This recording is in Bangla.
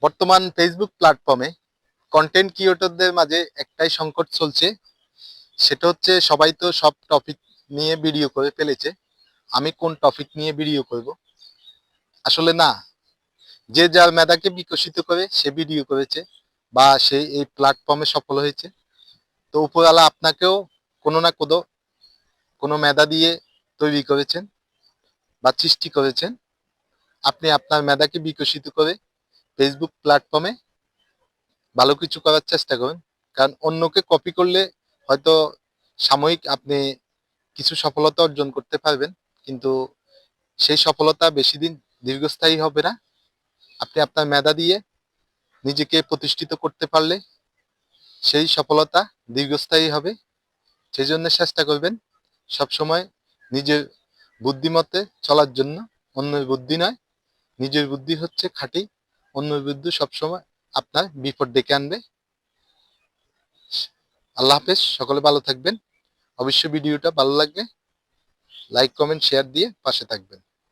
বর্তমান ফেসবুক প্ল্যাটফর্মে কন্টেন্ট ক্রিয়েটরদের মাঝে একটাই সংকট চলছে, সেটা হচ্ছে সবাই তো সব টপিক নিয়ে ভিডিও করে ফেলেছে। আমি কোন টপিক নিয়ে ভিডিও করব? আসলে না, যে যার মেধাকে বিকশিত করে সে ভিডিও করেছে বা সে এই প্ল্যাটফর্মে সফল হয়েছে। তো উপরওয়ালা আপনাকেও কোনো না কোনো মেধা দিয়ে তৈরি করেছেন বা সৃষ্টি করেছেন। আপনি আপনার মেধাকে বিকশিত করে ফেসবুক প্ল্যাটফর্মে ভালো কিছু করার চেষ্টা করুন। কারণ অন্যকে কপি করলে হয়তো সাময়িক আপনি কিছু সফলতা অর্জন করতে পারবেন, কিন্তু সেই সফলতা বেশি দিন দীর্ঘস্থায়ী হবে না। আপনি আপনার মেধা দিয়ে নিজেকে প্রতিষ্ঠিত করতে পারলে সেই সফলতা দীর্ঘস্থায়ী হবে। সেই জন্য চেষ্টা করবেন সবসময় নিজের বুদ্ধিমতে চলার জন্য। অন্যের বুদ্ধি নয়, নিজের বুদ্ধি হচ্ছে খাঁটি, অন্যের বুদ্ধি সবসময় আপনার বিপদ ডেকে আনবে। আল্লাহ হাফেজ, সকলে ভালো থাকবেন। অবশ্যই ভিডিওটা ভালো লাগবে লাইক কমেন্ট শেয়ার দিয়ে পাশে থাকবেন।